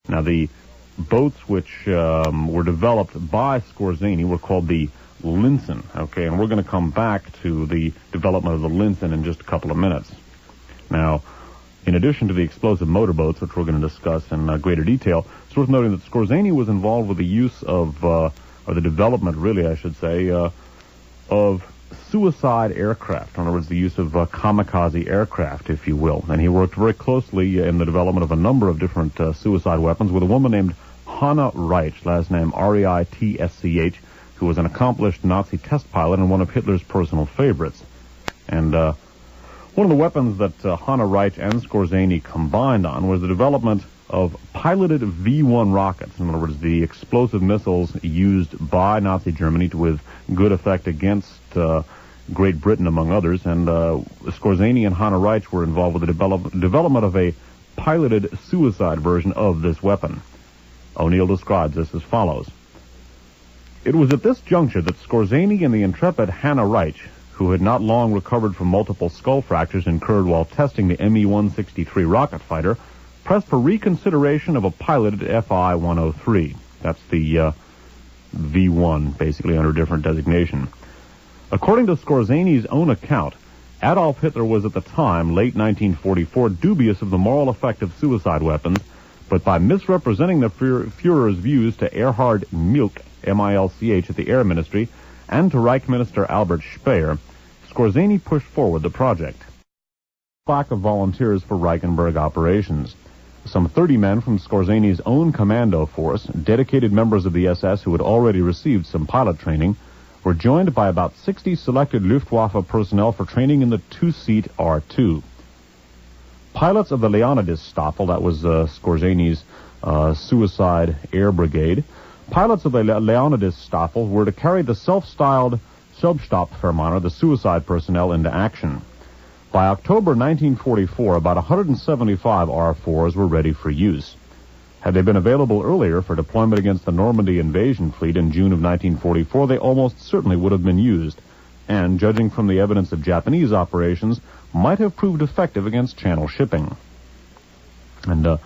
Now, the boats which were developed by Skorzeny were called the Linson, okay, and we're going to come back to the development of the Linson in just a couple of minutes. Now, in addition to the explosive motorboats, which we're going to discuss in greater detail, it's worth noting that Skorzeny was involved with the use of, or the development, really, I should say, of suicide aircraft. In other words, the use of kamikaze aircraft, if you will. And he worked very closely in the development of a number of different suicide weapons with a woman named Hanna Reitsch, last name R-E-I-T-S-C-H, who was an accomplished Nazi test pilot and one of Hitler's personal favorites. And one of the weapons that Hanna Reitsch and Skorzeny combined on was the development of piloted V-1 rockets. In other words, the explosive missiles used by Nazi Germany with good effect against Great Britain, among others. And Skorzeny and Hanna Reitsch were involved with the development of a piloted suicide version of this weapon. O'Neill describes this as follows. It was at this juncture that Skorzeny and the intrepid Hanna Reitsch, who had not long recovered from multiple skull fractures incurred while testing the Me-163 rocket fighter, pressed for reconsideration of a piloted Fi-103. That's the V-1, basically under different designation. According to Skorzeny's own account, Adolf Hitler was at the time, late 1944, dubious of the moral effect of suicide weapons, but by misrepresenting the Führer's views to Erhard Milch, M-I-L-C-H, at the Air Ministry, and to Reich Minister Albert Speer, Skorzeny pushed forward the project. Lack of volunteers for Reichenberg operations. Some 30 men from Skorzeny's own commando force, dedicated members of the SS who had already received some pilot training, were joined by about 60 selected Luftwaffe personnel for training in the two-seat R-2. Pilots of the Leonidis-Staffel, that was Skorzeny's suicide air brigade, pilots of the Leonidis-Staffel were to carry the self-styled Substabsvermanner, the suicide personnel, into action. By October 1944, about 175 R-4s were ready for use. Had they been available earlier for deployment against the Normandy invasion fleet in June of 1944, they almost certainly would have been used, and, judging from the evidence of Japanese operations, might have proved effective against Channel shipping. And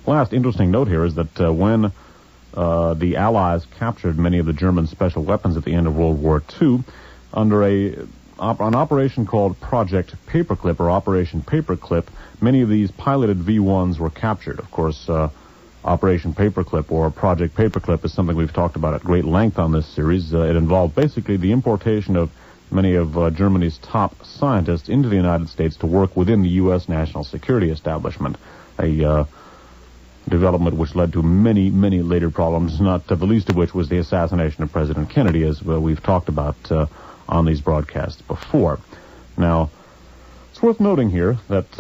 last interesting note here is that when the Allies captured many of the German special weapons at the end of World War II, under an operation called Project Paperclip, or Operation Paperclip, many of these piloted V-1s were captured. Of course, Operation Paperclip, or Project Paperclip, is something we've talked about at great length on this series. It involved basically the importation of many of Germany's top scientists into the United States to work within the U.S. national security establishment, a development which led to many, many later problems, not the least of which was the assassination of President Kennedy, as we've talked about on these broadcasts before. Now, it's worth noting here that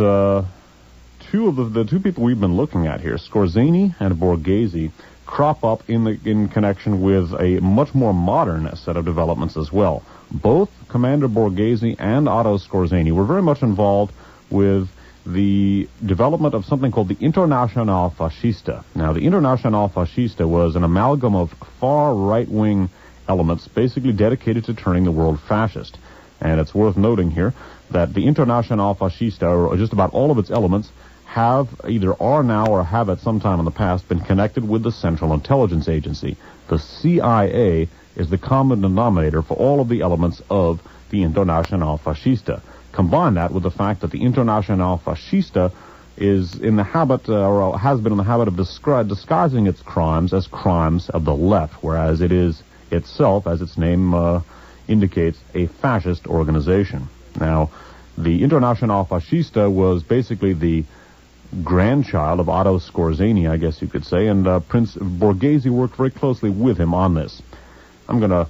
two of the two people we've been looking at here, Skorzeny and Borghese, crop up in connection with a much more modern set of developments as well. Both Commander Borghese and Otto Skorzeny were very much involved with the development of something called the Internacional Fascista. Now, the Internacional Fascista was an amalgam of far right-wing elements basically dedicated to turning the world fascist. And it's worth noting here that the Internacional Fascista, or just about all of its elements, have either are now or have at some time in the past been connected with the Central Intelligence Agency. The CIA is the common denominator for all of the elements of the Internacional Fascista. Combine that with the fact that the Internacional Fascista is in the habit, or has been in the habit of disguising its crimes as crimes of the left, whereas it is itself, as its name indicates, a fascist organization. Now, the Internacional Fascista was basically the grandchild of Otto Skorzeny, I guess you could say, and Prince Borghese worked very closely with him on this. I'm going to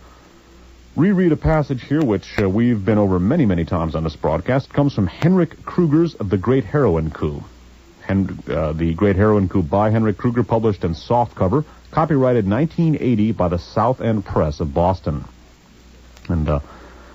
reread a passage here which we've been over many, many times on this broadcast. It comes from Henrik Kruger's The Great Heroin Coup. The Great Heroin Coup by Henrik Kruger, published in softcover, copyrighted 1980 by the South End Press of Boston. And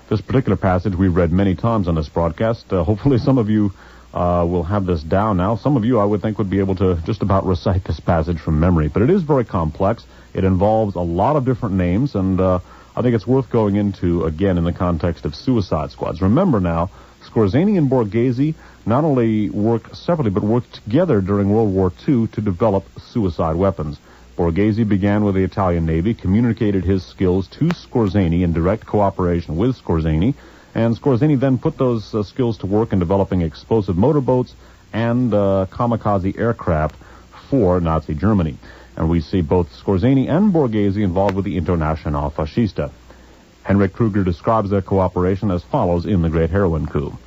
this particular passage we've read many times on this broadcast. Hopefully some of you will have this down now. Some of you, I would think, would be able to just about recite this passage from memory. But it is very complex. It involves a lot of different names, and I think it's worth going into, again, in the context of suicide squads. Remember now, Scorzani and Borghese not only worked separately, but worked together during World War II to develop suicide weapons. Borghese began with the Italian Navy, communicated his skills to Scorzani in direct cooperation with Scorzani, and Scorzani then put those skills to work in developing explosive motorboats and kamikaze aircraft for Nazi Germany. And we see both Scorzani and Borghese involved with the Internacional Fascista. Henrik Kruger describes their cooperation as follows in The Great Heroin Coup.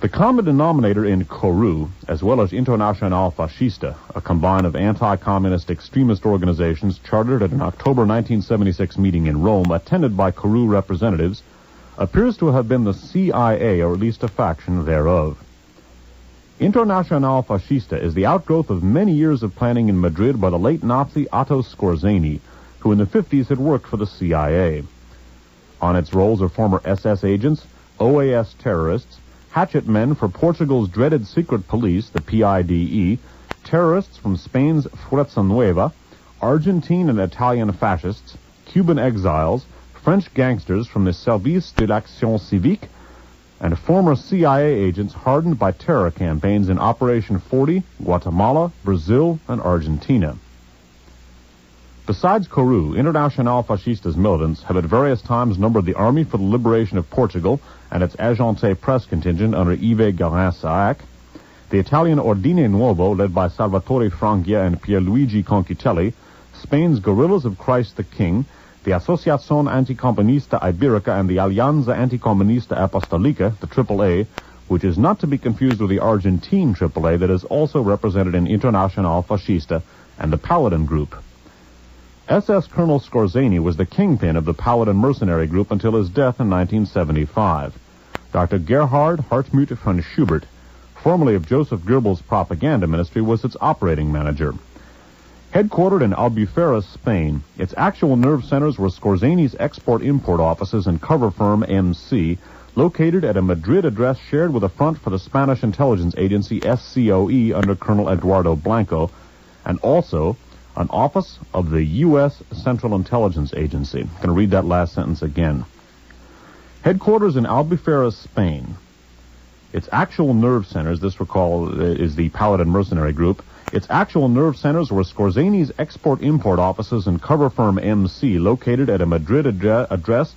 The common denominator in CORU, as well as Internacional Fascista, a combine of anti-communist extremist organizations chartered at an October 1976 meeting in Rome, attended by CORU representatives, appears to have been the CIA, or at least a faction thereof. Internacional Fascista is the outgrowth of many years of planning in Madrid by the late Nazi Otto Scorzani, who in the 50s had worked for the CIA. On its rolls are former SS agents, OAS terrorists, hatchet men for Portugal's dreaded secret police, the PIDE, terrorists from Spain's Fuerza Nueva, Argentine and Italian fascists, Cuban exiles, French gangsters from the Service de l'Action Civique, and former CIA agents hardened by terror campaigns in Operation 40, Guatemala, Brazil, and Argentina. Besides CORU, Internacional Fascista's militants have at various times numbered the Army for the Liberation of Portugal and its Agente press contingent under Yves Garin-Saac, the Italian Ordine Nuovo, led by Salvatore Frangia and Pierluigi Conchitelli, Spain's Guerrillas of Christ the King, the Asociación Anticommunista Ibérica, and the Alianza Anticommunista Apostolica, the AAA, which is not to be confused with the Argentine AAA that is also represented in Internacional Fascista and the Paladin Group. SS Colonel Scorzani was the kingpin of the Paladin mercenary group until his death in 1975. Dr. Gerhard Hartmut von Schubert, formerly of Joseph Goebbels' propaganda ministry, was its operating manager. Headquartered in Albufeira, Spain, its actual nerve centers were Scorzani's export-import offices and cover firm MC, located at a Madrid address shared with a front for the Spanish intelligence agency SCOE under Colonel Eduardo Blanco, and also an office of the U.S. Central Intelligence Agency. I'm going to read that last sentence again. Headquarters in Albufeira, Spain. Its actual nerve centers, this recall is the Paladin mercenary group, its actual nerve centers were Scorzani's export-import offices and cover firm MC, located at a Madrid address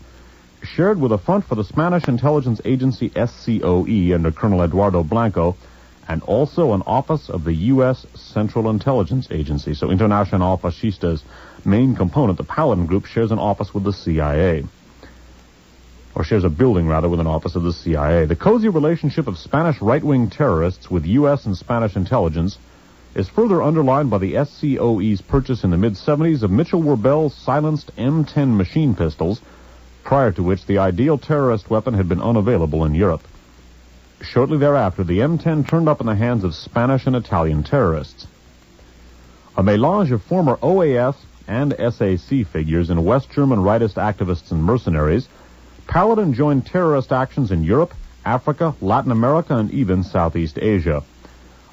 shared with a front for the Spanish intelligence agency SCOE under Colonel Eduardo Blanco, and also an office of the U.S. Central Intelligence Agency. So Internacional Fascista's main component, the Paladin Group, shares an office with the CIA. Or shares a building, rather, with an office of the CIA. The cozy relationship of Spanish right-wing terrorists with U.S. and Spanish intelligence is further underlined by the SCOE's purchase in the mid-70s of Mitchell-Werbell's silenced M10 machine pistols, prior to which the ideal terrorist weapon had been unavailable in Europe. Shortly thereafter, the M10 turned up in the hands of Spanish and Italian terrorists. A melange of former OAS and SAC figures and West German rightist activists and mercenaries, Paladin joined terrorist actions in Europe, Africa, Latin America, and even Southeast Asia.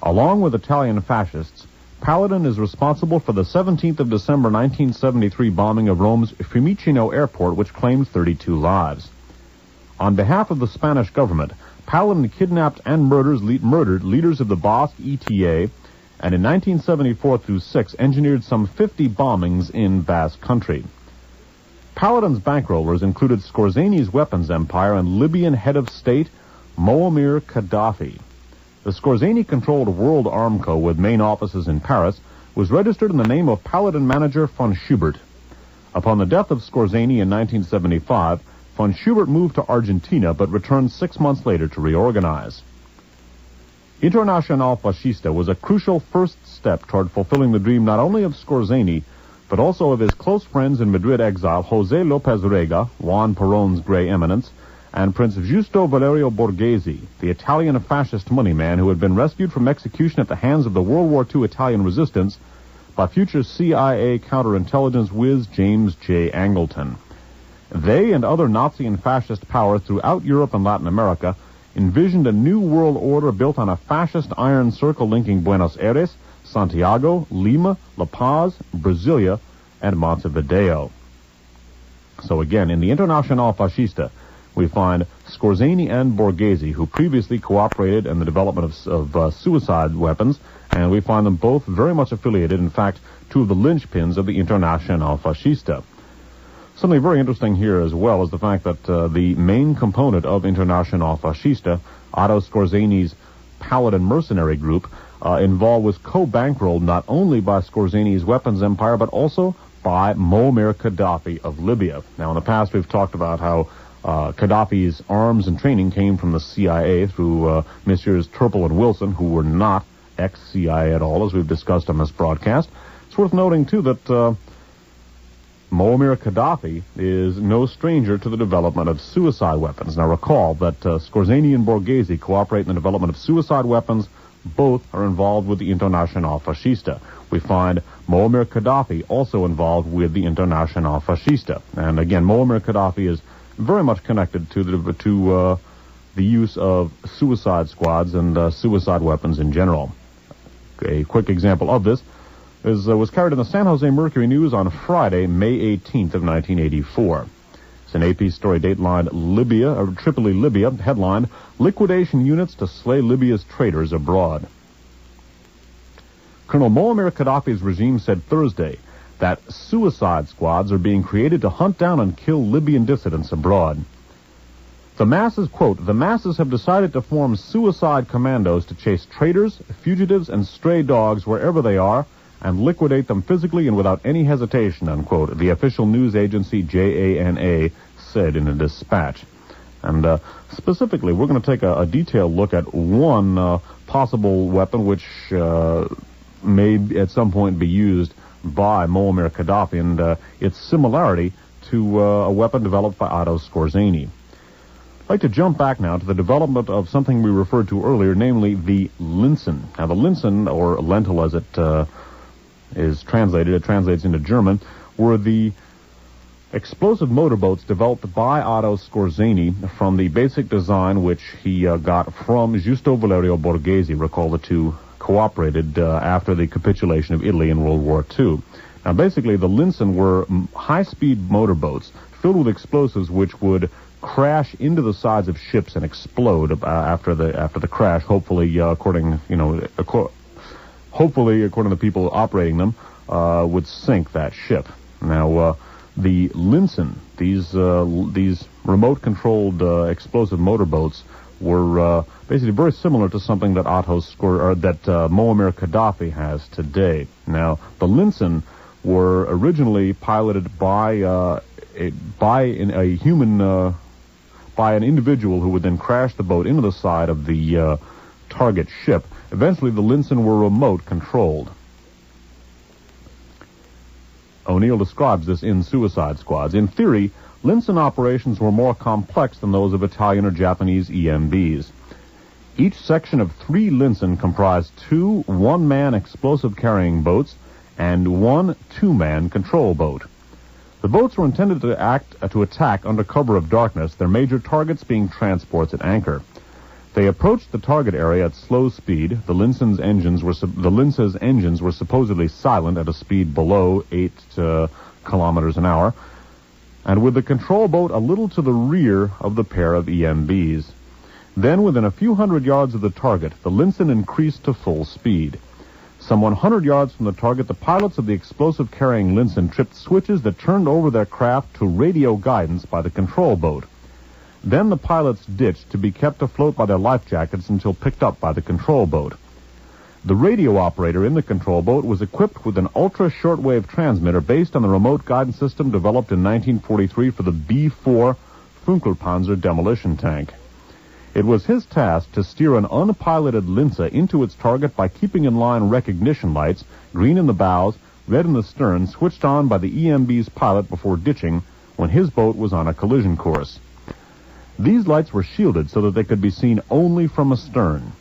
Along with Italian fascists, Paladin is responsible for the 17th of December 1973 bombing of Rome's Fiumicino airport, which claimed 32 lives. On behalf of the Spanish government, Paladin kidnapped and murdered leaders of the Basque ETA, and in 1974-6 engineered some 50 bombings in Basque Country. Paladin's bankrollers included Scorzani's weapons empire and Libyan head of state Muammar Gaddafi. The Scorzani-controlled World Armco, with main offices in Paris, was registered in the name of Paladin manager von Schubert. Upon the death of Scorzani in 1975, von Schubert moved to Argentina, but returned 6 months later to reorganize. Internacional Fascista was a crucial first step toward fulfilling the dream not only of Scorzani, but also of his close friends in Madrid exile, José López Rega, Juan Perón's Grey Eminence, and Prince Giusto Valerio Borghese, the Italian fascist money man who had been rescued from execution at the hands of the World War II Italian resistance by future CIA counterintelligence whiz James J. Angleton. They and other Nazi and fascist powers throughout Europe and Latin America envisioned a new world order built on a fascist iron circle linking Buenos Aires, Santiago, Lima, La Paz, Brasilia, and Montevideo. So again, in the Internacional Fascista, we find Scorzani and Borghese, who previously cooperated in the development of suicide weapons, and we find them both very much affiliated, in fact, two of the linchpins of the Internacional Fascista. Something very interesting here as well is the fact that the main component of Internacional Fascista, Otto Scorzani's Paladin mercenary group, involved was co-bankrolled not only by Scorzani's weapons empire, but also by Muammar Gaddafi of Libya. Now, in the past, we've talked about how Gaddafi's arms and training came from the CIA through Messrs. Turple and Wilson, who were not ex-CIA at all, as we've discussed on this broadcast. It's worth noting, too, that Muammar Gaddafi is no stranger to the development of suicide weapons. Now, recall that Scorzani and Borghese cooperate in the development of suicide weapons. Both are involved with the Internacional Fascista. We find Muammar Gaddafi also involved with the Internacional Fascista. And again, Muammar Gaddafi is very much connected to the use of suicide squads and suicide weapons in general. A quick example of this was carried in the San Jose Mercury News on Friday, May 18th of 1984. It's an AP story datelined Tripoli, Libya, headlined, Liquidation Units to Slay Libya's Traitors Abroad. Colonel Muammar Gaddafi's regime said Thursday that suicide squads are being created to hunt down and kill Libyan dissidents abroad. The masses, quote, the masses have decided to form suicide commandos to chase traitors, fugitives, and stray dogs wherever they are and liquidate them physically and without any hesitation, unquote, the official news agency JANA said in a dispatch. And specifically, we're going to take a detailed look at one possible weapon which may at some point be used by Muammar Gaddafi and its similarity to a weapon developed by Otto Scorzani. I'd like to jump back now to the development of something we referred to earlier, namely the Linsen. Now, the Linsen, or lentil as it is translated, it translates into German, were the explosive motorboats developed by Otto Scorzani from the basic design which he got from Giusto Valerio Borghese. Recall the two cooperated after the capitulation of Italy in World War II. Now, basically, the Linsen were high-speed motorboats filled with explosives which would crash into the sides of ships and explode after the crash. Hopefully, according to people operating them, would sink that ship. Now, the Linsen, these remote-controlled explosive motorboats, were basically very similar to something that Muammar Gaddafi has today. Now, the Linsen were originally piloted by an individual who would then crash the boat into the side of the target ship. Eventually, the Linsen were remote-controlled. O'Neill describes this in Suicide Squads. In theory, Linsen operations were more complex than those of Italian or Japanese EMBs. Each section of 3 Linsen comprised 2 one-man explosive-carrying boats and 1 two-man control boat. The boats were intended to attack under cover of darkness, their major targets being transports at anchor. They approached the target area at slow speed. The Linsen's engines were supposedly silent at a speed below 8 kilometers an hour, and with the control boat a little to the rear of the pair of EMBs. Then, within a few hundred yards of the target, the Linsen increased to full speed. Some 100 yards from the target, the pilots of the explosive-carrying Linsen tripped switches that turned over their craft to radio guidance by the control boat. Then the pilots ditched to be kept afloat by their life jackets until picked up by the control boat. The radio operator in the control boat was equipped with an ultra-shortwave transmitter based on the remote guidance system developed in 1943 for the B-4 Funkelpanzer demolition tank. It was his task to steer an unpiloted Linse into its target by keeping in line recognition lights, green in the bows, red in the stern, switched on by the EMB's pilot before ditching when his boat was on a collision course. These lights were shielded so that they could be seen only from astern.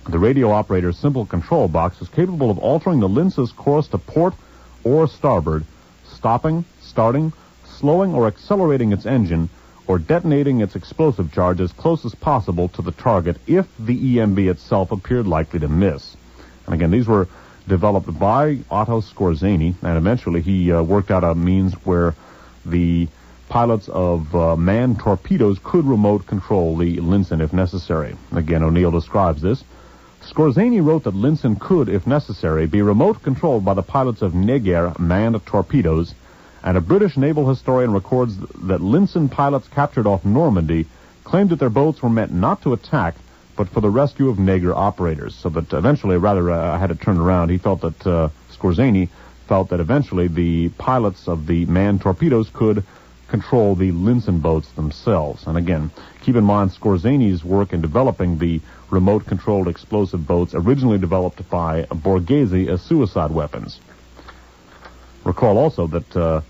The radio operator's simple control box was capable of altering the Linse's course to port or starboard, stopping, starting, slowing or accelerating its engine, or detonating its explosive charge as close as possible to the target if the EMB itself appeared likely to miss. And again, these were developed by Otto Scorzani, and eventually he worked out a means where the pilots of manned torpedoes could remote control the Linson if necessary. Again, O'Neill describes this. Skorzeny wrote that Linson could, if necessary, be remote controlled by the pilots of Neger manned torpedoes, and a British naval historian records that Linson pilots captured off Normandy claimed that their boats were meant not to attack, but for the rescue of Neger operators. So that eventually, I had it turned around. He felt that, Skorzeny felt that eventually the pilots of the manned torpedoes could control the Linson boats themselves. And again, keep in mind Skorzeny's work in developing the remote-controlled explosive boats originally developed by Borghese as suicide weapons. Recall also that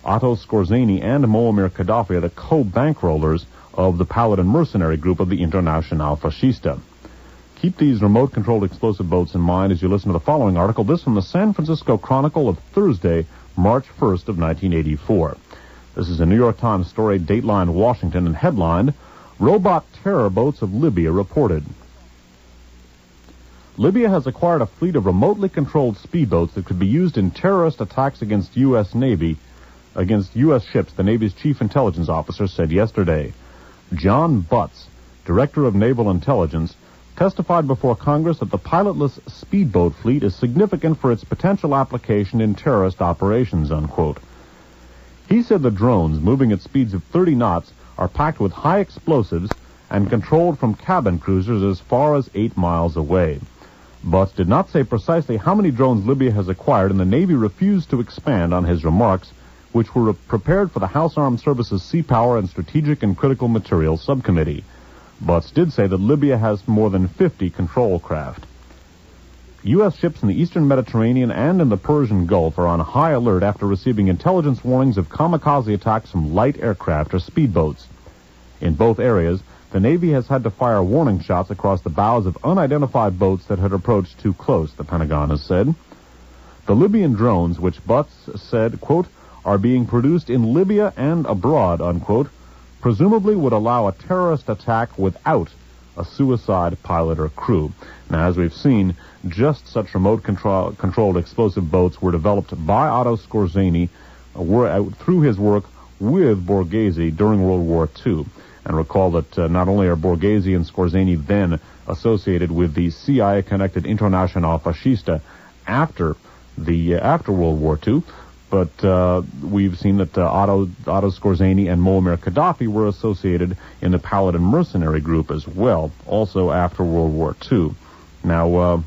Otto Skorzeny and Muammar Gaddafi are the co-bankrollers of the Paladin mercenary group of the Internacional Fascista. Keep these remote-controlled explosive boats in mind as you listen to the following article. This from the San Francisco Chronicle of Thursday, March 1st of 1984. This is a New York Times story, dateline Washington, and headlined, Robot Terror Boats of Libya Reported. Libya has acquired a fleet of remotely controlled speedboats that could be used in terrorist attacks against U.S. ships, the Navy's chief intelligence officer said yesterday. John Butts, Director of Naval Intelligence, testified before Congress that the pilotless speedboat fleet is significant for its potential application in terrorist operations, unquote. He said the drones, moving at speeds of 30 knots, are packed with high explosives and controlled from cabin cruisers as far as 8 miles away. Butts did not say precisely how many drones Libya has acquired, and the Navy refused to expand on his remarks, which were prepared for the House Armed Services Sea Power and Strategic and Critical Materials Subcommittee. Butts did say that Libya has more than 50 control craft. U.S. ships in the eastern Mediterranean and in the Persian Gulf are on high alert after receiving intelligence warnings of kamikaze attacks from light aircraft or speedboats. In both areas, the Navy has had to fire warning shots across the bows of unidentified boats that had approached too close, the Pentagon has said. The Libyan drones, which Butts said, quote, are being produced in Libya and abroad, unquote, presumably would allow a terrorist attack without a suicide pilot or crew. Now, as we've seen, just such remote-controlled explosive boats were developed by Otto Skorzeny through his work with Borghese during World War II. And recall that not only are Borghese and Skorzeny then associated with the CIA-connected Internacional Fascista after World War II, but we've seen that Otto Skorzeny and Muammar Gaddafi were associated in the Paladin mercenary group as well, also after World War II. Now,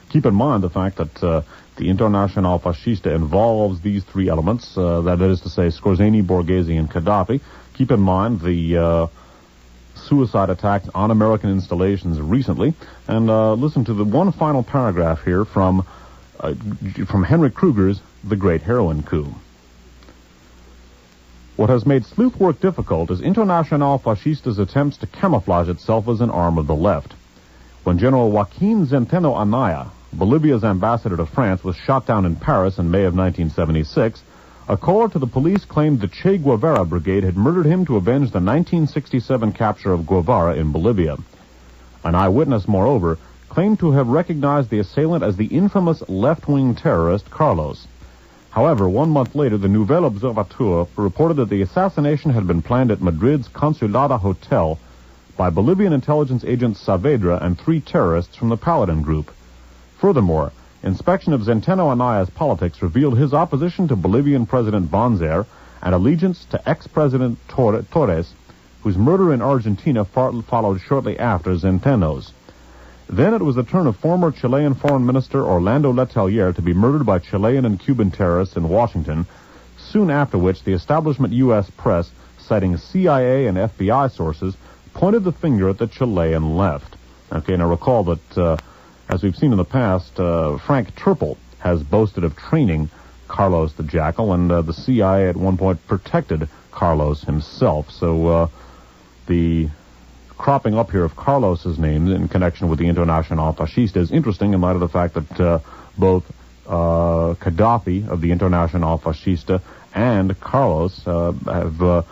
keep in mind the fact that the Internacional Fascista involves these three elements, that is to say Skorzeny, Borghese, and Gaddafi. Keep in mind the suicide attacks on American installations recently, and listen to the one final paragraph here from Henry Kruger's The Great Heroin Coup. What has made sleuth work difficult is Internacional Fascista's attempts to camouflage itself as an arm of the left. When General Joaquin Centeno Anaya, Bolivia's ambassador to France, was shot down in Paris in May of 1976, a caller to the police claimed the Che Guevara Brigade had murdered him to avenge the 1967 capture of Guevara in Bolivia. An eyewitness, moreover, claimed to have recognized the assailant as the infamous left-wing terrorist Carlos. However, 1 month later, the Nouvel Observateur reported that the assassination had been planned at Madrid's Consulada Hotel by Bolivian intelligence agent Saavedra and 3 terrorists from the Paladin group. Furthermore, inspection of Centeno Anaya's politics revealed his opposition to Bolivian President Banzer and allegiance to ex-President Torres, whose murder in Argentina followed shortly after Centeno's. Then it was the turn of former Chilean Foreign Minister Orlando Letelier to be murdered by Chilean and Cuban terrorists in Washington, soon after which the establishment U.S. press, citing CIA and FBI sources, pointed the finger at the Chilean left. Okay, now recall that, as we've seen in the past, Frank Turple has boasted of training Carlos the Jackal, and the CIA at one point protected Carlos himself. So the cropping up here of Carlos's name in connection with the Internacional Fascista is interesting in light of the fact that both Gaddafi of the Internacional Fascista and Carlos have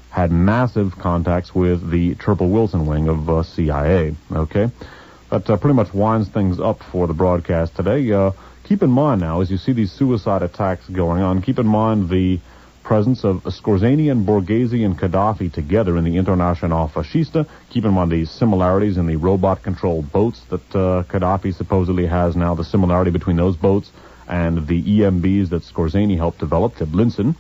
had massive contacts with the Turple Wilson wing of CIA. Okay, that pretty much winds things up for the broadcast today. Keep in mind now, as you see these suicide attacks going on, keep in mind the presence of Scorzani and Borghese and Gaddafi together in the Internacional Fascista. Keep in mind the similarities in the robot-controlled boats that Gaddafi supposedly has now, the similarity between those boats and the EMBs that Scorzani helped develop at Lincoln.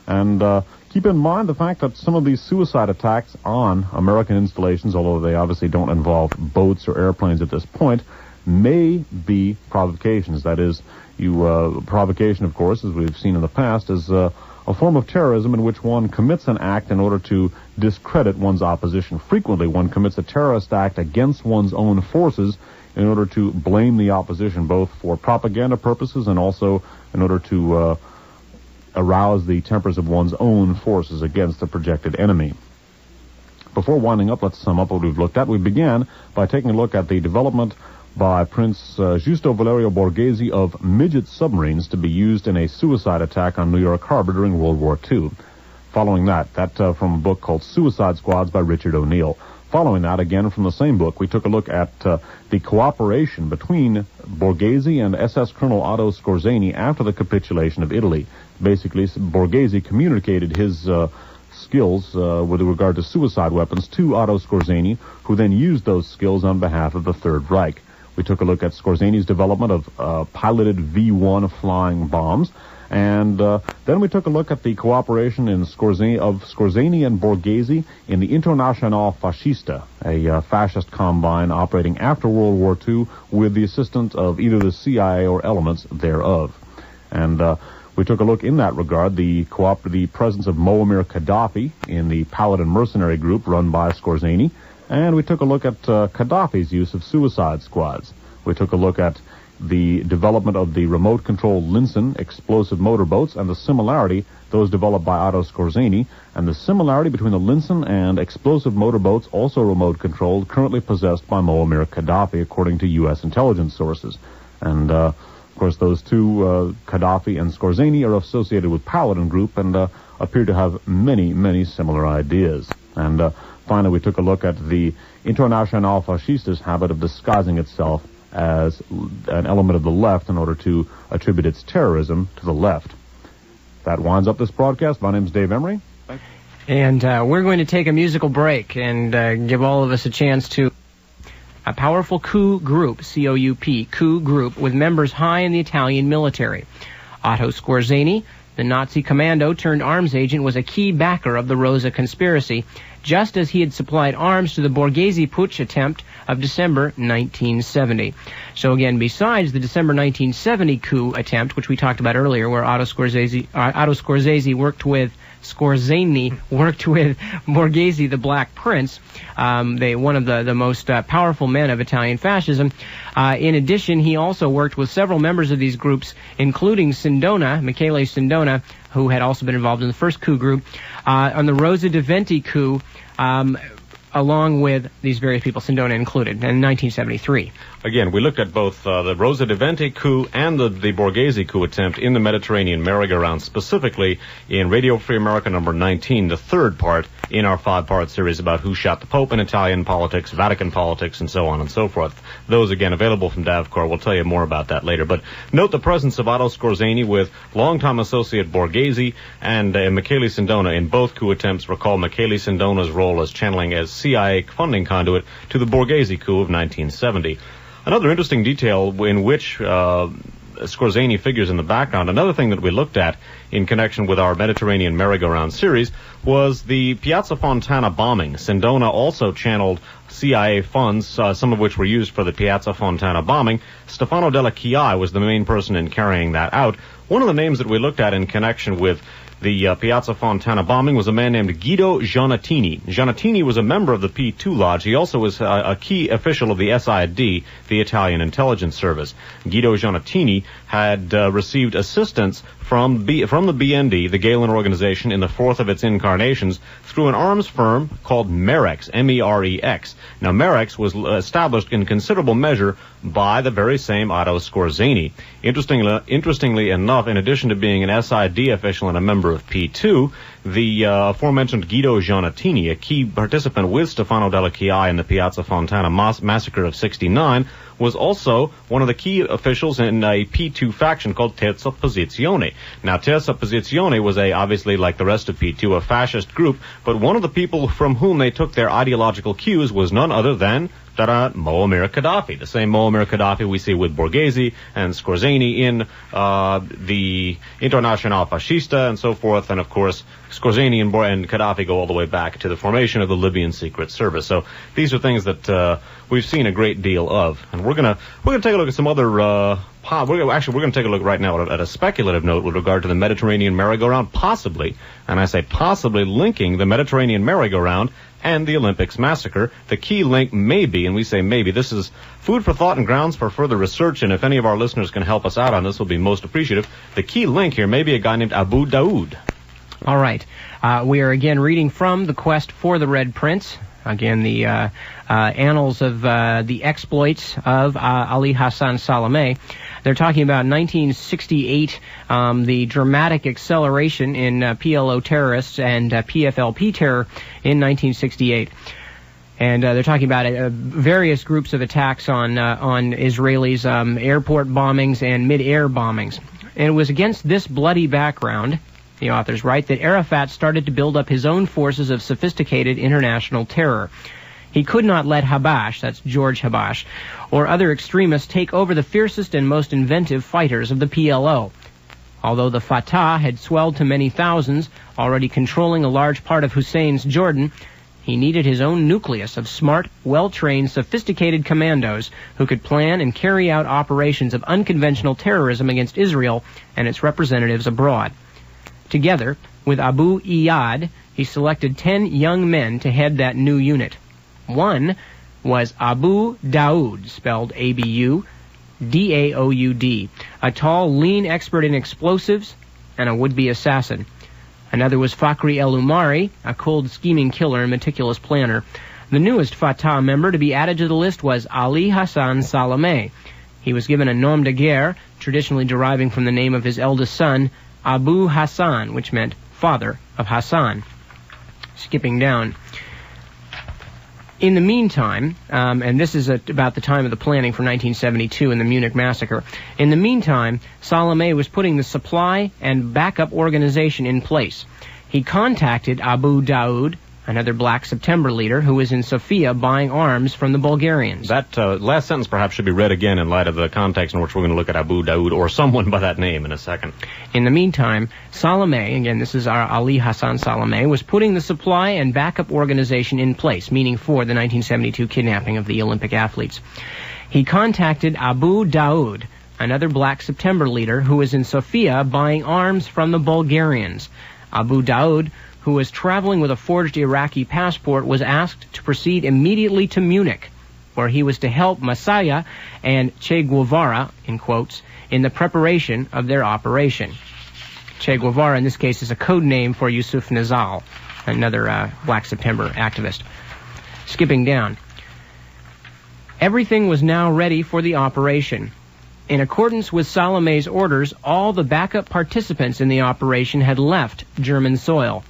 And keep in mind the fact that some of these suicide attacks on American installations, although they obviously don't involve boats or airplanes at this point, may be provocations. That is, provocation, of course, as we've seen in the past, is a form of terrorism in which one commits an act in order to discredit one's opposition. Frequently, one commits a terrorist act against one's own forces in order to blame the opposition, both for propaganda purposes and also in order to arouse the tempers of one's own forces against the projected enemy. Before winding up, let's sum up what we've looked at. We began by taking a look at the development by Prince Giusto Valerio Borghese of midget submarines to be used in a suicide attack on New York Harbor during World War II. Following that from a book called Suicide Squads by Richard O'Neill. Following that, again from the same book, we took a look at the cooperation between Borghese and SS Colonel Otto Scorzani after the capitulation of Italy. Basically, Borghese communicated his skills with regard to suicide weapons to Otto Scorzani, who then used those skills on behalf of the Third Reich. We took a look at Scorzani's development of piloted V-1 flying bombs, and then we took a look at the cooperation of Scorzani and Borghese in the Internacional Fascista, a fascist combine operating after World War II with the assistance of either the CIA or elements thereof. And we took a look in that regard, the presence of Muammar Gaddafi in the Paladin mercenary group run by Scorzani, and we took a look at Gaddafi's use of suicide squads. We took a look at the development of the remote-controlled Lincoln explosive motorboats and the similarity, those developed by Otto Scorzani, and the similarity between the Lincoln and explosive motorboats, also remote-controlled, currently possessed by Muammar Gaddafi, according to U.S. intelligence sources. And, of course, those two, Gaddafi and Scorzani, are associated with Paladin Group and appear to have many, many similar ideas. And finally, we took a look at the Internacional Fascista's habit of disguising itself as an element of the left in order to attribute its terrorism to the left. That winds up this broadcast. My name's Dave Emery. Thanks. And we're going to take a musical break and give all of us a chance to a powerful coup group, C-O-U-P, coup group, with members high in the Italian military. Otto Scorzani, the Nazi commando turned arms agent, was a key backer of the Rosa conspiracy, just as he had supplied arms to the Borghese putsch attempt of December 1970. So again, besides the December 1970 coup attempt, which we talked about earlier, where Otto Scorzani worked with Borghese, the Black Prince, one of the most powerful men of Italian fascism. In addition, he also worked with several members of these groups, including Michele Sindona, who had also been involved in the first coup group, on the Rosa de Venti coup, along with these various people, Sindona included, in 1973. Again, we looked at both the Rosa de Venti coup and the Borghese coup attempt in the Mediterranean merry-go-round, specifically in Radio Free America number 19, the third part in our 5-part series about who shot the Pope in Italian politics, Vatican politics, and so on and so forth. Those, again, available from Davcor. We'll tell you more about that later. But note the presence of Otto Scorzani with longtime associate Borghese and Michele Sindona in both coup attempts. Recall Michele Sindona's role as channeling as CIA funding conduit to the Borghese coup of 1970. Another interesting detail in which Scorzani figures in the background, another thing that we looked at in connection with our Mediterranean merry-go-round series, was the Piazza Fontana bombing. Sindona also channeled CIA funds, some of which were used for the Piazza Fontana bombing. Stefano Della Chiai was the main person in carrying that out. One of the names that we looked at in connection with the Piazza Fontana bombing was a man named Guido Giannattini. Giannattini was a member of the P2 Lodge. He also was a key official of the SID, the Italian intelligence service. Guido Giannattini had received assistance from the BND, the Galen organization, in the fourth of its incarnations, through an arms firm called Merex, M-E-R-E-X. Now, Merex was established in considerable measure by the very same Otto Scorzani. Interestingly enough, in addition to being an SID official and a member of P2, the aforementioned Guido Giannattini, a key participant with Stefano Della Chiai in the Piazza Fontana massacre of '69, was also one of the key officials in a P2 faction called Terza Posizione. Now, Terza Posizione was obviously, like the rest of P2, a fascist group, but one of the people from whom they took their ideological cues was none other than Muammar Gaddafi, the same Muammar Gaddafi we see with Borghese and Scorzani in the Internacional Fascista and so forth, and of course Scorzani and Gaddafi go all the way back to the formation of the Libyan Secret Service. So these are things that we've seen a great deal of, and we're gonna take a look at some other. We're going to take a look right now at a speculative note with regard to the Mediterranean merry-go-round, possibly, and I say possibly, linking the Mediterranean merry-go-round and the Olympics massacre. The key link may be, and we say maybe, this is food for thought and grounds for further research, and if any of our listeners can help us out on this, we'll be most appreciative. The key link here may be a guy named Abu Daoud. All right. We are again reading from The Quest for the Red Prince. Again, the annals of the exploits of Ali Hassan Salameh. They're talking about 1968, the dramatic acceleration in PLO terrorists and PFLP terror in 1968. And they're talking about various groups of attacks on Israelis, airport bombings and mid-air bombings. And it was against this bloody background, the authors write, that Arafat started to build up his own forces of sophisticated international terror. He could not let Habash, that's George Habash, or other extremists take over the fiercest and most inventive fighters of the PLO. Although the Fatah had swelled to many thousands, already controlling a large part of Hussein's Jordan, he needed his own nucleus of smart, well-trained, sophisticated commandos who could plan and carry out operations of unconventional terrorism against Israel and its representatives abroad. Together with Abu Iyad, he selected 10 young men to head that new unit. One was Abu Daoud, spelled A-B-U, D-A-O-U-D, a tall, lean expert in explosives and a would-be assassin. Another was Fakhri el-Umari, a cold, scheming killer and meticulous planner. The newest Fatah member to be added to the list was Ali Hassan Salameh. He was given a nom de guerre, traditionally deriving from the name of his eldest son, Abu Hassan, which meant father of Hassan. Skipping down. In the meantime, and this is about the time of the planning for 1972 and the Munich massacre, in the meantime, Salameh was putting the supply and backup organization in place. He contacted Abu Daoud, another Black September leader, who was in Sofia buying arms from the Bulgarians. That last sentence perhaps should be read again in light of the context in which we're going to look at Abu Daoud or someone by that name in a second. In the meantime, Salameh, again this is our Ali Hassan Salameh, was putting the supply and backup organization in place, meaning for the 1972 kidnapping of the Olympic athletes. He contacted Abu Daoud, another Black September leader, who was in Sofia buying arms from the Bulgarians. Abu Daoud, who was traveling with a forged Iraqi passport, was asked to proceed immediately to Munich, where he was to help Masaya and Che Guevara, in quotes, in the preparation of their operation. Che Guevara, in this case, is a code name for Yusuf Nizal, another Black September activist. Skipping down. Everything was now ready for the operation. In accordance with Salameh's orders, all the backup participants in the operation had left German soil.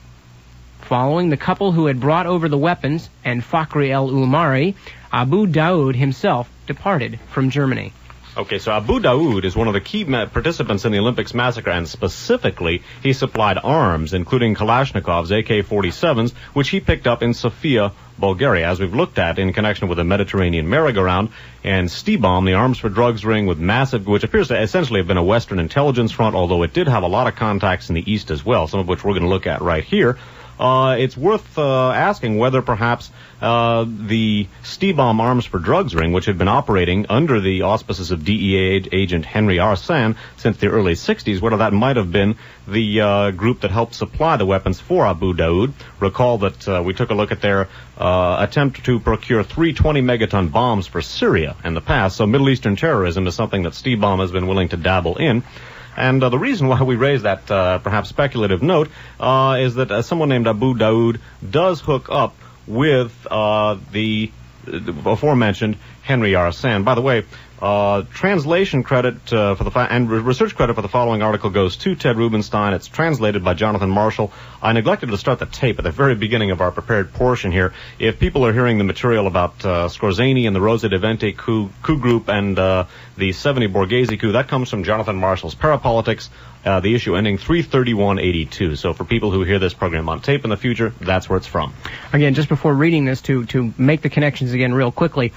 Following the couple who had brought over the weapons and Fakhri el-Umari, Abu Daoud himself departed from Germany. Okay, so Abu Daoud is one of the key participants in the Olympics massacre, and specifically, he supplied arms, including Kalashnikovs, AK-47s, which he picked up in Sofia, Bulgaria, as we've looked at in connection with the Mediterranean merry-go-round, and Stibom, the arms for drugs ring with massive, which appears to essentially have been a Western intelligence front, although it did have a lot of contacts in the East as well, some of which we're going to look at right here. It's worth asking whether perhaps the Stibom Arms for Drugs ring, which had been operating under the auspices of DEA agent Henry Arslan since the early 60s, whether that might have been the group that helped supply the weapons for Abu Daoud. Recall that we took a look at their attempt to procure 3 20-megaton bombs for Syria in the past, so Middle Eastern terrorism is something that Stibom has been willing to dabble in. And the reason why we raise that perhaps speculative note is that someone named Abu Daoud does hook up with the aforementioned Henry Arslan. By the way, Translation credit for the and research credit for the following article goes to Ted Rubenstein. It's translated by Jonathan Marshall. I neglected to start the tape at the very beginning of our prepared portion here. If people are hearing the material about Scorzani and the Rosa de Venti coup group and the 70 Borghese coup, that comes from Jonathan Marshall's Parapolitics, the issue ending 3/31/82. So for people who hear this program on tape in the future, that's where it's from. Again, just before reading this, to make the connections again real quickly,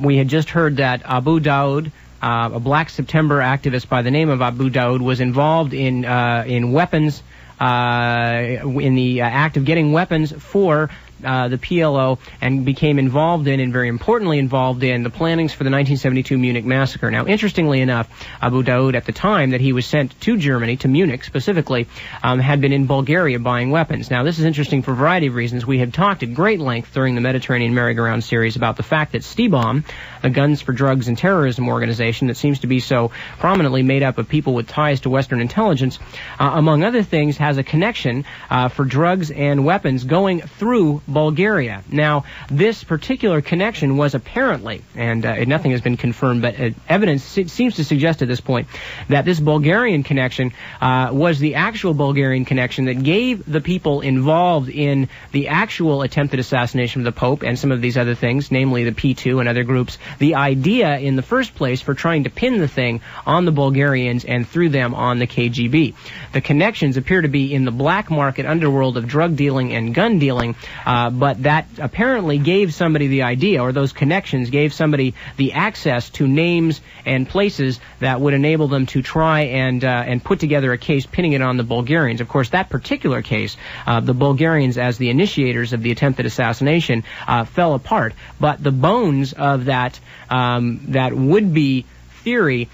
we had just heard that Abu Daoud, a Black September activist by the name of Abu Daoud, was involved in weapons, in the act of getting weapons for the PLO, and became involved in, and very importantly involved in, the plannings for the 1972 Munich massacre. Now, interestingly enough, Abu Daoud, at the time that he was sent to Germany, to Munich specifically, had been in Bulgaria buying weapons. Now, this is interesting for a variety of reasons. We had talked at great length during the Mediterranean Merry-Go-Round series about the fact that STIBOM, the Guns for Drugs and Terrorism organization that seems to be so prominently made up of people with ties to Western intelligence, among other things, has a connection for drugs and weapons going through Bulgaria. Now, this particular connection was apparently, and nothing has been confirmed, but evidence seems to suggest at this point that this Bulgarian connection was the actual Bulgarian connection that gave the people involved in the actual attempted assassination of the Pope and some of these other things, namely the P2 and other groups, the idea in the first place for trying to pin the thing on the Bulgarians and through them on the KGB. The connections appear to be in the black market underworld of drug dealing and gun dealing, but that apparently gave somebody the idea, or those connections gave somebody the access to names and places that would enable them to try and put together a case pinning it on the Bulgarians. Of course, that particular case, the Bulgarians as the initiators of the attempted assassination, fell apart. But the bones of that would-be theory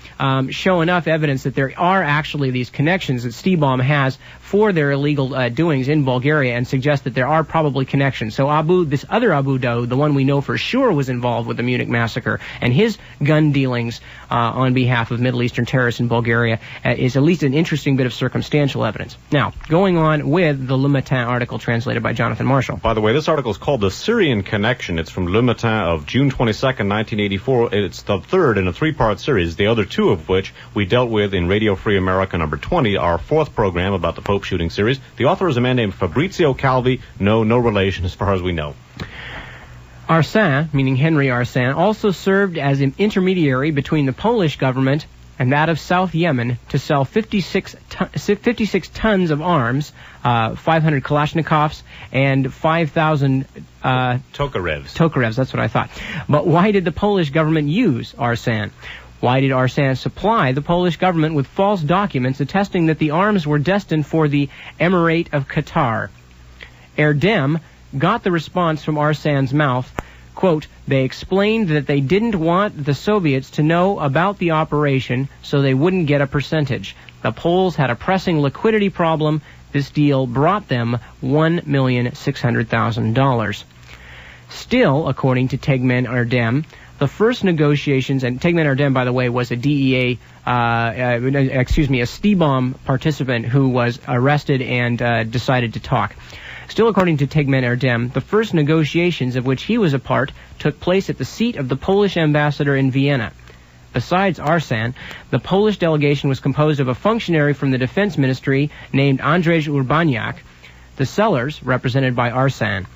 show enough evidence that there are actually these connections that STIBOM has for their illegal doings in Bulgaria, and suggest that there are probably connections. So this other Abu Daoud, the one we know for sure was involved with the Munich massacre and his gun dealings on behalf of Middle Eastern terrorists in Bulgaria, is at least an interesting bit of circumstantial evidence. Now, going on with the Le Matin article translated by Jonathan Marshall. By the way, this article is called The Syrian Connection. It's from Le Matin of June 22nd, 1984. It's the third in a three-part series, the other two of which we dealt with in Radio Free America number 20, our fourth program about the Pope shooting series. The author is a man named Fabrizio Calvi. No relation as far as we know. Arsène, meaning Henry Arsène, also served as an intermediary between the Polish government and that of South Yemen to sell 56 tons of arms, 500 Kalashnikovs, and 5,000 Tokarevs, that's what I thought. But why did the Polish government use Arsène? Why did Arsène supply the Polish government with false documents attesting that the arms were destined for the Emirate of Qatar? Erdem got the response from Arsène's mouth, quote, "They explained that they didn't want the Soviets to know about the operation so they wouldn't get a percentage. The Poles had a pressing liquidity problem. This deal brought them $1,600,000. Still, according to Tegmen Erdem, the first negotiations, and Tegmen Erdem, by the way, was a DEA, a STIBOM participant who was arrested and decided to talk. Still, according to Tegmen Erdem, the first negotiations of which he was a part took place at the seat of the Polish ambassador in Vienna. Besides Arsène, the Polish delegation was composed of a functionary from the Defense Ministry named Andrzej Urbaniak, the sellers represented by Arsène,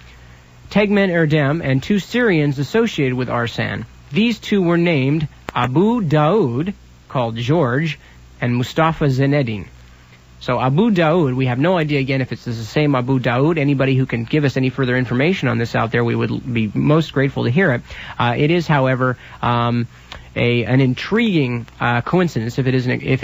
Tegmen Erdem, and two Syrians associated with Arsène. These two were named Abu Daoud, called George, and Mustafa Zenedin. So Abu Daoud, we have no idea, again, if it's the same Abu Daoud. Anybody who can give us any further information on this out there, we would be most grateful to hear it. It is, however, an intriguing coincidence, if it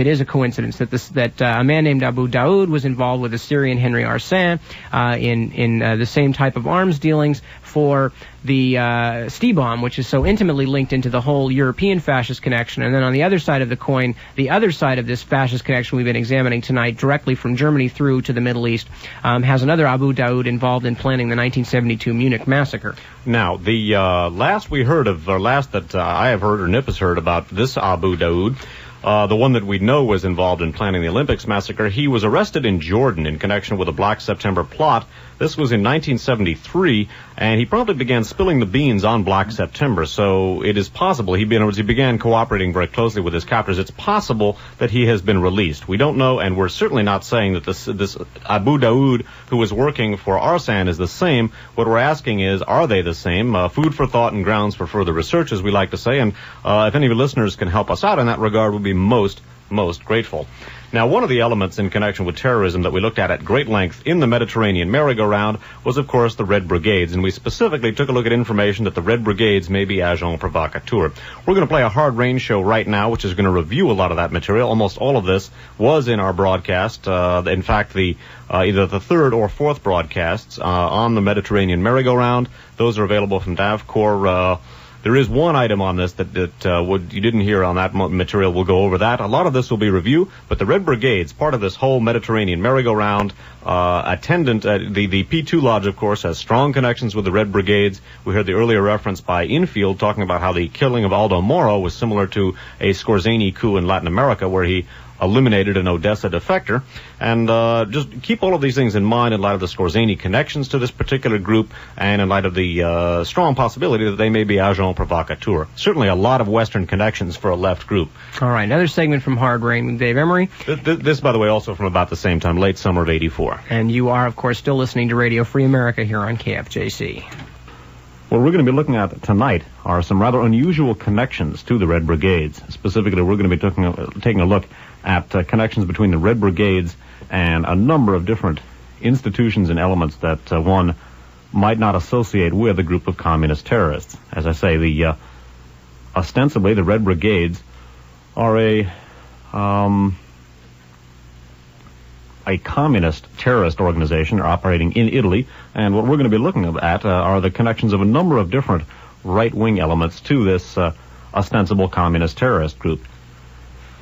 is a coincidence, that a man named Abu Daoud was involved with the Syrian Henry Arsène in the same type of arms dealings for the STIBOM, which is so intimately linked into the whole European fascist connection. And then on the other side of the coin, the other side of this fascist connection we've been examining tonight, directly from Germany through to the Middle East, has another Abu Daoud involved in planning the 1972 Munich massacre. Now, the last that I have heard, or Nip has heard about this Abu Daoud, the one that we know was involved in planning the Olympics massacre. He was arrested in Jordan in connection with a Black September plot. This was in 1973, and he promptly began spilling the beans on Black September. So it is possible, he began cooperating very closely with his captors. It's possible that he has been released. We don't know, and we're certainly not saying that this Abu Daoud, who was working for Arsan, is the same. What we're asking is, are they the same? Food for thought and grounds for further research, as we like to say. And if any of your listeners can help us out in that regard, we'd be most grateful. Now, one of the elements in connection with terrorism that we looked at great length in the Mediterranean merry-go-round was, of course, the Red Brigades, and we specifically took a look at information that the Red Brigades may be agents provocateurs. We're going to play a Hard Rain show right now, which is going to review a lot of that material. Almost all of this was in our broadcast. In fact, either the third or fourth broadcasts on the Mediterranean merry-go-round, those are available from DAVCOR. There is one item on this that you didn't hear on that material. We'll go over that. A lot of this will be review, but the Red Brigades, part of this whole Mediterranean merry-go-round, attendant, the P2 Lodge, of course, has strong connections with the Red Brigades. We heard the earlier reference by Infield talking about how the killing of Aldo Moro was similar to a Scorzani coup in Latin America, where he eliminated an Odessa defector. And just keep all of these things in mind in light of the Scorzani connections to this particular group and in light of the strong possibility that they may be agents provocateurs. Certainly a lot of Western connections for a left group. All right, another segment from Hard Rain with Dave Emery. This, by the way, also from about the same time, late summer of '84. And you are, of course, still listening to Radio Free America here on KFJC. What we're going to be looking at tonight are some rather unusual connections to the Red Brigades. Specifically, we're going to be taking a look at connections between the Red Brigades and a number of different institutions and elements that one might not associate with a group of communist terrorists. As I say, ostensibly the Red Brigades are a communist terrorist organization operating in Italy, and what we're going to be looking at are the connections of a number of different right-wing elements to this ostensible communist terrorist group.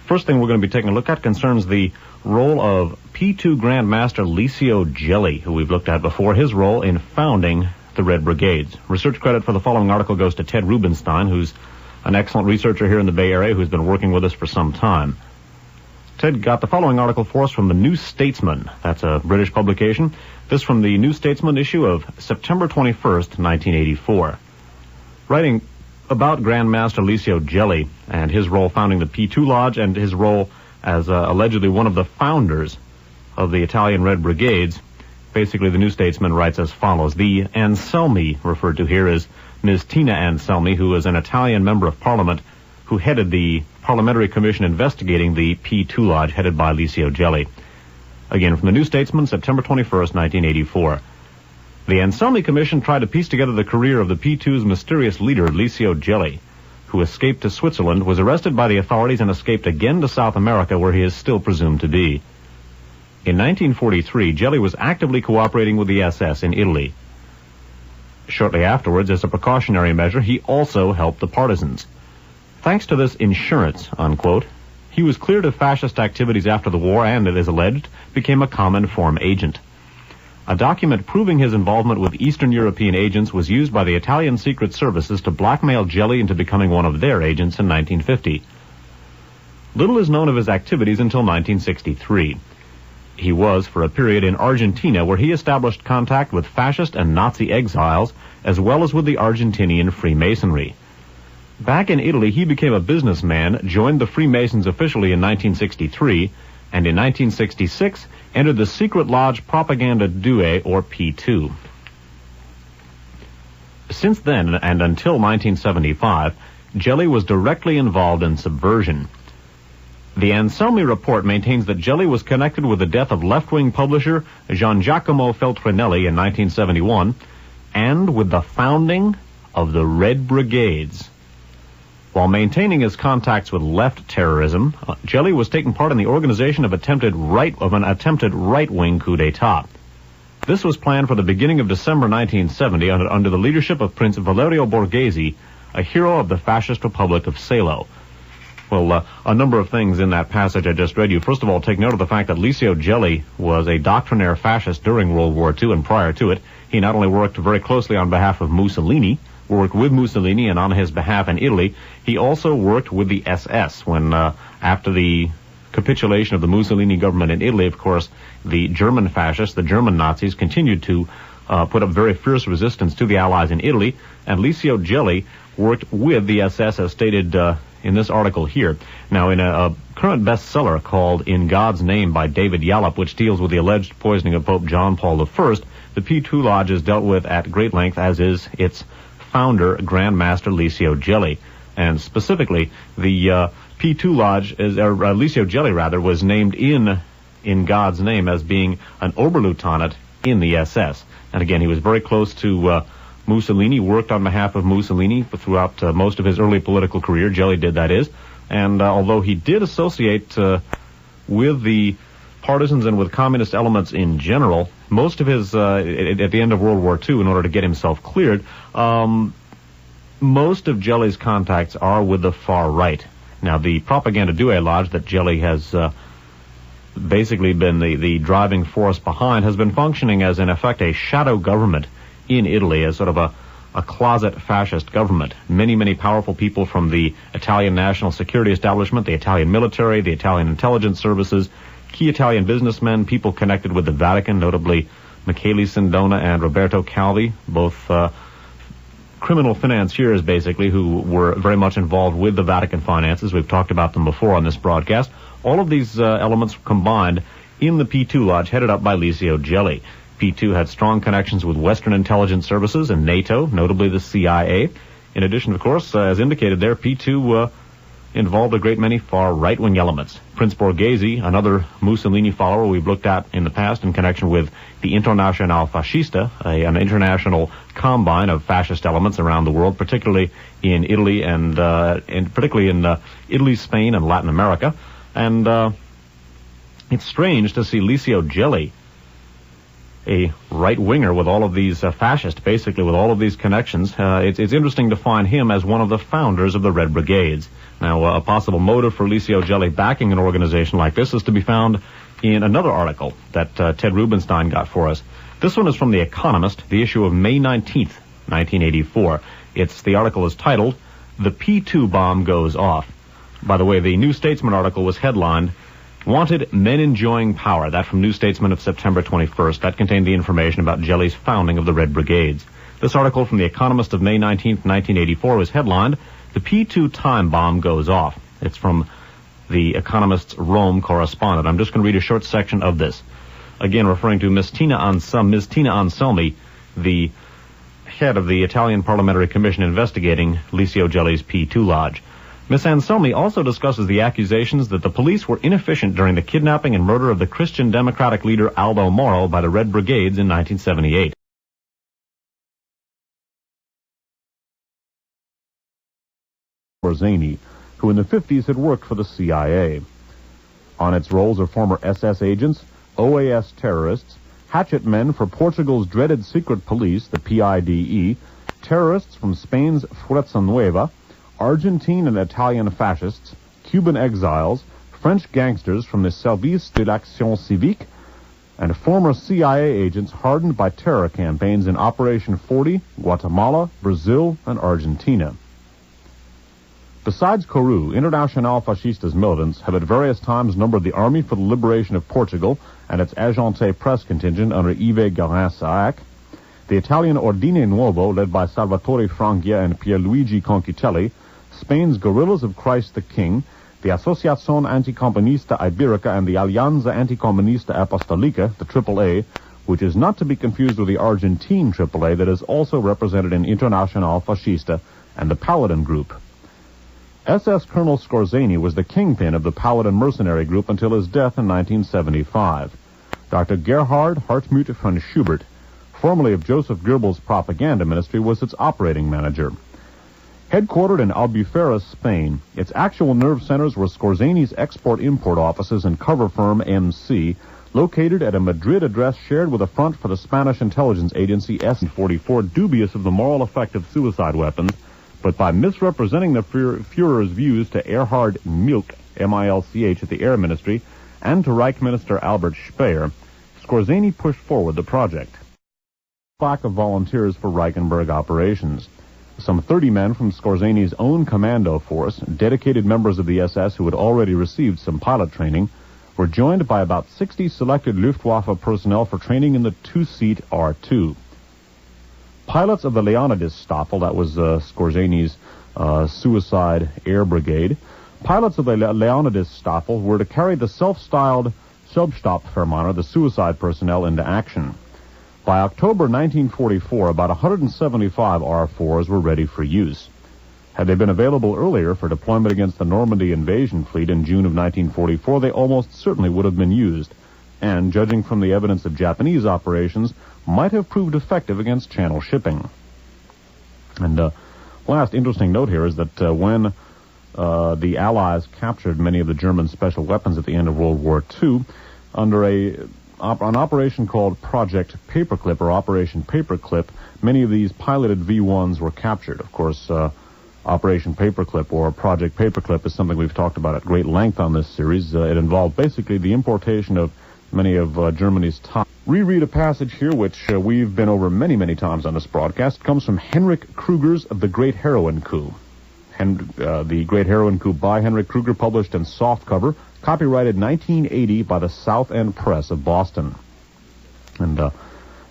First thing we're going to be taking a look at concerns the role of P2 Grandmaster Licio Gelli, who we've looked at before, his role in founding the Red Brigades. Research credit for the following article goes to Ted Rubenstein, who's an excellent researcher here in the Bay Area who's been working with us for some time. Ted got the following article for us from the New Statesman. That's a British publication. This from the New Statesman issue of September 21st, 1984. Writing about Grandmaster Licio Gelli and his role founding the P2 Lodge and his role as allegedly one of the founders of the Italian Red Brigades, basically the New Statesman writes as follows. The Anselmi referred to here is Ms. Tina Anselmi, who was an Italian member of Parliament who headed the Parliamentary Commission investigating the P2 Lodge headed by Licio Gelli. Again, from the New Statesman, September 21st, 1984. The Anselmi Commission tried to piece together the career of the P2's mysterious leader, Licio Gelli, who escaped to Switzerland, was arrested by the authorities, and escaped again to South America, where he is still presumed to be. In 1943, Gelli was actively cooperating with the SS in Italy. Shortly afterwards, as a precautionary measure, he also helped the partisans. Thanks to this insurance, unquote, he was cleared of fascist activities after the war and, it is alleged, became a common form agent. A document proving his involvement with Eastern European agents was used by the Italian secret services to blackmail Gelli into becoming one of their agents in 1950. Little is known of his activities until 1963. He was, for a period, in Argentina, where he established contact with fascist and Nazi exiles, as well as with the Argentinian Freemasonry. Back in Italy, he became a businessman, joined the Freemasons officially in 1963, and in 1966 entered the secret lodge Propaganda Due, or P2. Since then, and until 1975, Gelli was directly involved in subversion. The Anselmi report maintains that Gelli was connected with the death of left-wing publisher Gian Giacomo Feltrinelli in 1971, and with the founding of the Red Brigades. While maintaining his contacts with left terrorism, Gelli was taking part in the organization of an attempted right-wing coup d'etat. This was planned for the beginning of December 1970 under the leadership of Prince Valerio Borghese, a hero of the fascist Republic of Salo. Well, a number of things in that passage I just read you. First of all, take note of the fact that Licio Gelli was a doctrinaire fascist during World War II and prior to it. He not only worked very closely on behalf of Mussolini, worked with Mussolini and on his behalf in Italy. He also worked with the SS when, after the capitulation of the Mussolini government in Italy, of course, the German fascists, the German Nazis, continued to put up very fierce resistance to the Allies in Italy, and Licio Gelli worked with the SS, as stated in this article here. Now, in a current bestseller called In God's Name by David Yallop, which deals with the alleged poisoning of Pope John Paul I, the P2 Lodge is dealt with at great length, as is its founder, Grand Master Licio Gelli. And specifically, the P2 Lodge, Licio Gelli rather, was named in God's Name as being an Oberleutnant in the SS. And again, he was very close to Mussolini, worked on behalf of Mussolini throughout most of his early political career. Gelli did, that is. And although he did associate with the partisans and with communist elements in general, most of his, at the end of World War II, in order to get himself cleared, most of Gelli's contacts are with the far right. Now, the Propaganda Due Lodge that Gelli has basically been the driving force behind has been functioning as, in effect, a shadow government in Italy, as sort of a closet fascist government. Many, many powerful people from the Italian national security establishment, the Italian military, the Italian intelligence services, key Italian businessmen, people connected with the Vatican, notably Michele Sindona and Roberto Calvi, both criminal financiers, basically, who were very much involved with the Vatican finances. We've talked about them before on this broadcast. All of these elements combined in the P2 Lodge, headed up by Licio Gelli. P2 had strong connections with Western intelligence services and NATO, notably the CIA. In addition, of course, as indicated there, P2 involved a great many far right-wing elements. Prince Borghese, another Mussolini follower we've looked at in the past in connection with the Internacional Fascista, an international combine of fascist elements around the world, particularly in Italy and particularly in Italy, Spain, and Latin America. And it's strange to see Licio Gelli, a right-winger with all of these fascists, basically with all of these connections. It's interesting to find him as one of the founders of the Red Brigades. Now, a possible motive for Licio Gelli backing an organization like this is to be found in another article that Ted Rubenstein got for us. This one is from The Economist, the issue of May 19th, 1984. The article is titled, "The P2 Bomb Goes Off." By the way, the New Statesman article was headlined, "Wanted Men Enjoying Power." That from New Statesman of September 21st. That contained the information about Gelli's founding of the Red Brigades. This article from The Economist of May 19th, 1984 was headlined, "The P2 Time Bomb Goes Off." It's from The Economist's Rome correspondent. I'm just going to read a short section of this. Again, referring to Ms. Tina Anselmi, the head of the Italian Parliamentary Commission investigating Licio Gelli's P2 Lodge. Ms. Anselmi also discusses the accusations that the police were inefficient during the kidnapping and murder of the Christian Democratic leader Aldo Moro by the Red Brigades in 1978. Borzani, who in the 50s had worked for the CIA. On its rolls are former SS agents, OAS terrorists, hatchet men for Portugal's dreaded secret police, the PIDE, terrorists from Spain's Fuerza Nueva, Argentine and Italian fascists, Cuban exiles, French gangsters from the Service de l'Action Civique, and former CIA agents hardened by terror campaigns in Operation 40, Guatemala, Brazil, and Argentina. Besides Coru, Internacional Fascista's militants have at various times numbered the Army for the Liberation of Portugal and its Agente press contingent under Yves Guérin-Saac, the Italian Ordine Nuovo, led by Salvatore Frangia and Pierluigi Conchitelli, Spain's Guerrillas of Christ the King, the Asociación Anticomunista Ibérica, and the Alianza Anticomunista Apostolica, the AAA, which is not to be confused with the Argentine AAA that is also represented in Internacional Fascista, and the Paladin Group. SS Colonel Skorzeny was the kingpin of the Paladin mercenary group until his death in 1975. Dr. Gerhard Hartmut von Schubert, formerly of Joseph Goebbels' propaganda ministry, was its operating manager. Headquartered in Albufera, Spain, its actual nerve centers were Skorzeny's export-import offices and cover firm MC, located at a Madrid address shared with a front for the Spanish intelligence agency S-44, dubious of the moral effect of suicide weapons, but by misrepresenting the Führer's views to Erhard Milch, M-I-L-C-H, at the Air Ministry, and to Reich Minister Albert Speer, Skorzeny pushed forward the project. Lack of volunteers for Reichenberg operations. Some 30 men from Skorzany's own commando force, dedicated members of the SS who had already received some pilot training, were joined by about 60 selected Luftwaffe personnel for training in the two-seat R2. Pilots of the Leonidas Staffel, that was Skorzany's suicide air brigade, pilots of the Leonidas Staffel were to carry the self-styled Substabsvermanner, the suicide personnel, into action. By October 1944, about 175 R4s were ready for use. Had they been available earlier for deployment against the Normandy invasion fleet in June of 1944, they almost certainly would have been used, and, judging from the evidence of Japanese operations, might have proved effective against Channel shipping. And last interesting note here is that when the Allies captured many of the German special weapons at the end of World War II, under an operation called Project Paperclip, or Operation Paperclip, many of these piloted V-1s were captured. Of course, Operation Paperclip, or Project Paperclip, is something we've talked about at great length on this series. It involved basically the importation of many of Germany's top... Reread a passage here which we've been over many, many times on this broadcast. It comes from Henrik Kruger's The Great Heroin Coup. The Great Heroin Coup by Henrik Kruger, published in softcover, copyrighted 1980 by the South End Press of Boston. And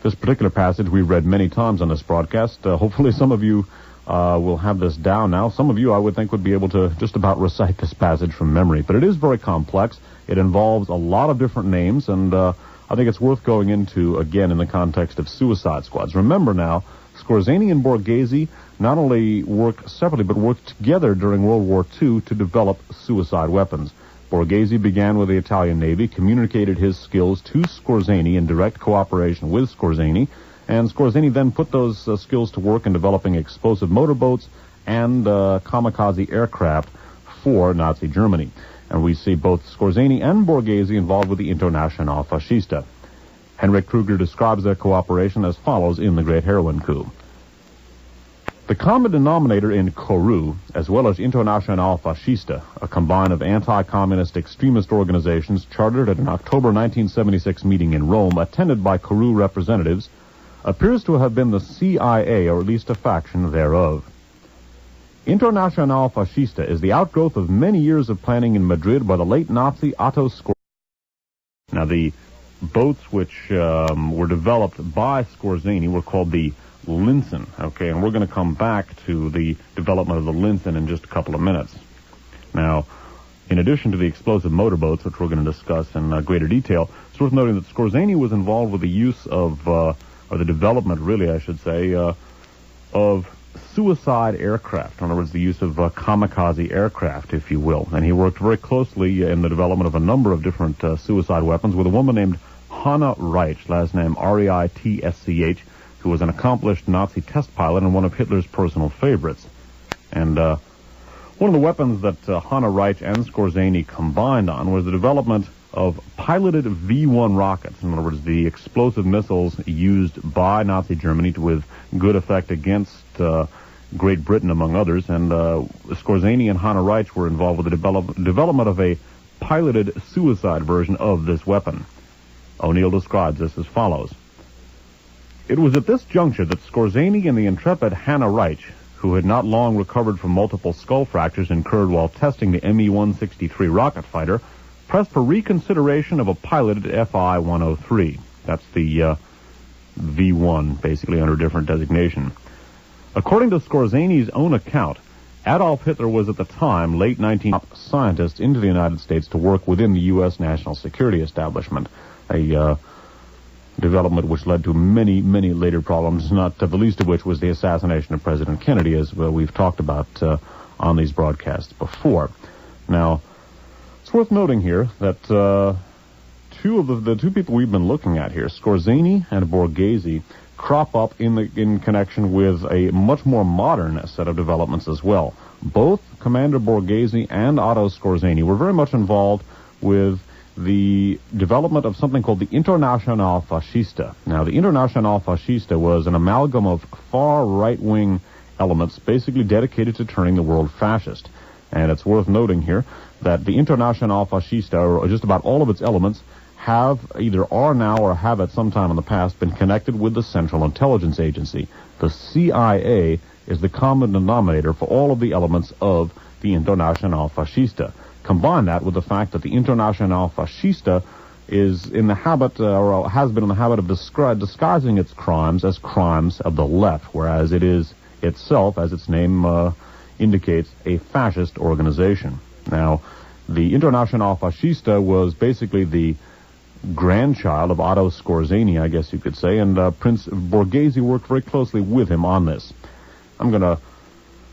this particular passage we've read many times on this broadcast. Hopefully some of you will have this down now. Some of you, I would think, would be able to just about recite this passage from memory. But it is very complex. It involves a lot of different names, and I think it's worth going into, again, in the context of suicide squads. Remember now, Skorzany and Borghese not only worked separately, but worked together during World War II to develop suicide weapons. Borghese began with the Italian Navy, communicated his skills to Skorzany in direct cooperation with Skorzany, and Skorzany then put those skills to work in developing explosive motorboats and kamikaze aircraft for Nazi Germany. And we see both Skorzany and Borghese involved with the Internacional Fascista. Henrik Kruger describes their cooperation as follows in The Great Heroin Coup. The common denominator in CORU, as well as Internacional Fascista, a combine of anti-communist extremist organizations chartered at an October 1976 meeting in Rome, attended by CORU representatives, appears to have been the CIA, or at least a faction thereof. Internacional Fascista is the outgrowth of many years of planning in Madrid by the late Nazi Otto Skorzeny. Now, the boats which were developed by Skorzany were called the Linsen, okay, and we're going to come back to the development of the Linsen in just a couple of minutes. Now, in addition to the explosive motorboats, which we're going to discuss in greater detail, it's worth noting that Skorzany was involved with the use of, or the development, really, I should say, of suicide aircraft. In other words, the use of kamikaze aircraft, if you will. And he worked very closely in the development of a number of different suicide weapons with a woman named Hanna Reitsch, last name R-E-I-T-S-C-H, who was an accomplished Nazi test pilot and one of Hitler's personal favorites. And one of the weapons that Hanna Reitsch and Skorzany combined on was the development of piloted V-1 rockets. In other words, the explosive missiles used by Nazi Germany with good effect against Great Britain, among others. And Skorzany and Hanna Reitsch were involved with the development of a piloted suicide version of this weapon. O'Neill describes this as follows. It was at this juncture that Skorzany and the intrepid Hanna Reitsch, who had not long recovered from multiple skull fractures incurred while testing the Me-163 rocket fighter, pressed for reconsideration of a piloted Fi-103. That's the V-1, basically under a different designation. According to Skorzany's own account, Adolf Hitler was at the time, late 19th, scientist into the United States to work within the U.S. national security establishment, a development which led to many, many later problems, not the least of which was the assassination of President Kennedy, as we've talked about on these broadcasts before. Now, it's worth noting here that two of the two people we've been looking at here, Skorzany and Borghese, crop up in connection with a much more modern set of developments as well. Both Commander Borghese and Otto Skorzany were very much involved with the development of something called the Internacional Fascista. Now, the Internacional Fascista was an amalgam of far right-wing elements basically dedicated to turning the world fascist. And it's worth noting here that the Internacional Fascista, or just about all of its elements, have either are now or have at some time in the past been connected with the Central Intelligence Agency. The CIA is the common denominator for all of the elements of the Internacional Fascista. Combine that with the fact that the Internacional Fascista is in the habit, or has been in the habit of disguising its crimes as crimes of the left, whereas it is itself, as its name indicates, a fascist organization. Now, the Internacional Fascista was basically the grandchild of Otto Skorzeny, I guess you could say, and Prince Borghese worked very closely with him on this. I'm going to